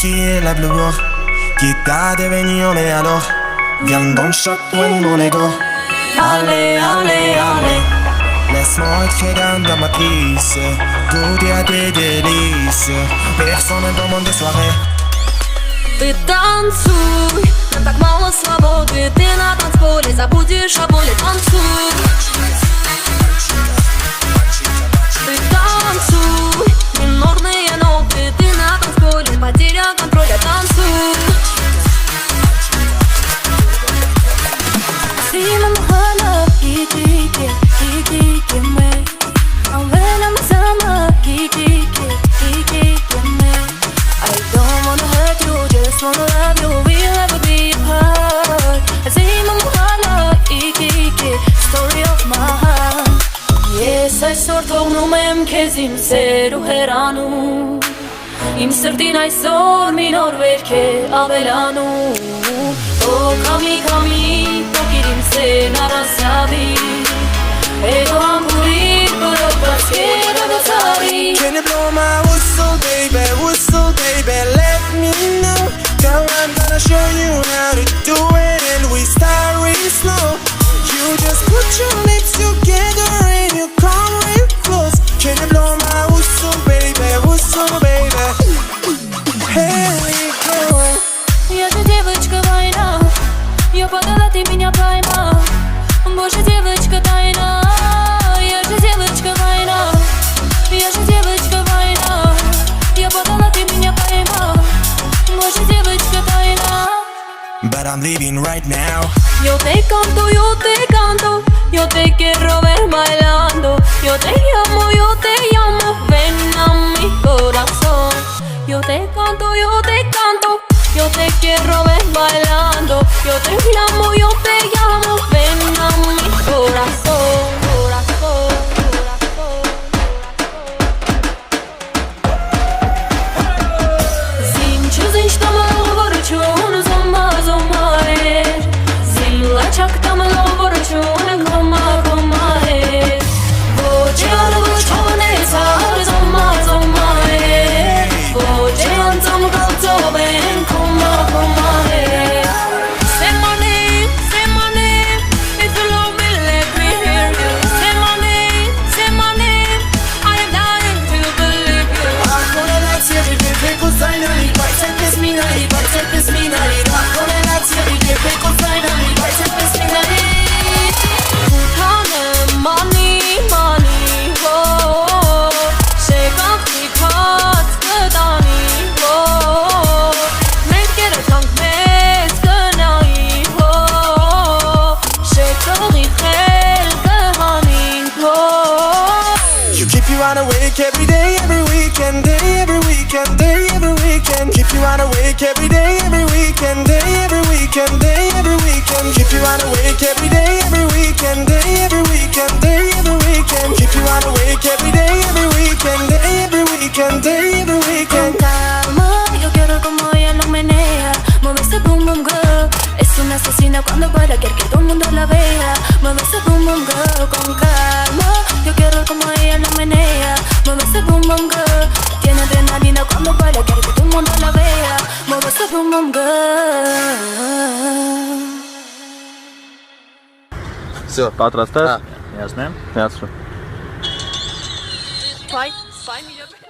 qui est la plus beau, qui t'a devenu mais alors viens donc chaque point mon ego. Allez, allez, allez, laisse-moi être dans ta matrice, goûter à tes délices, personne dans mon de soirée. Ты танцуй, нам так мало свободы. Ты на танцполе забудешь о боли. Танцуй. Ты танцуй, минорные ноты. Ты на танцполе, потеря контроля. Танцуй. Сильно мало, кики-ки, кики-ки мы. А when I'm summer, kiki-ki, kiki-ki мы. I don't wanna hurt you, just wanna love you. We'll never be apart. Сильно мало, kiki-ki, story of my heart. Ես այսօր թողնում եմ քեզ իմ սեր ու հեռանում, իմ սրտին այսօր մի նոր վերք է ավելանում. Օ քամի, քամի, տոկիր իմ սեն առասյալի, հետո համբուրիր բրոկված կերանը ծարի. Can you blow my whistle baby, let me know. Girl, I'm gonna show you how to do it, and we start real slow. You just put your lips together and you come real close. Can you blow my whistle baby, here we go. Я же девочка война, я подала, ты меня поймал. Боже, девочка тайна, я же девочка война, я же девочка война. Я подала, ты меня поймал. Боже, девочка тайна. But I'm leaving right now. Yo te canto, yo te quiero ver bailando. Yo te llamo, ven a mi corazón. Yo te canto, yo te quiero ver bailando. Yo te llamo, ven a mi corazón. Corazón, corazón, corazón. Zim tamalo vorçun, zoma Zim laçak tamalo vorçun, koma Vocean vuçone sar, zoma Vocean tam kalto ben, koma Say my name, if you love me let me hear you. Say my name, I am dying to believe you. Корреляция, перепеку зайнали, байцет без минали, корреляция, перепеку зайнали, байцет без минали. Money, oh, шեկանք դիպած կտանի, oh, մենք երեքանք մեզ կնայի, oh, շեկողի խել կհանինք, oh. You keep you on awake every day, every weekend, every weekend. Keep you on awake every day, every weekend, every weekend. Keep you on awake every day, every weekend, every weekend. Keep you on awake every day, every weekend, every weekend. Con calma, yo quiero como ella lo menea. Mueve ese boom boom girl. Es una asesina cuando baila, quiere que todo el mundo la vea. Mueve ese boom boom girl. Con calma, yo quiero como ella lo menea. Mueve ese boom boom girl. Tiene adrenalina cuando baila, quiere que todo el mundo la vea. Mueve ese boom boom girl. Все, պատրաստ ես։ Միացնեմ։ Միացրու։ Spy me up.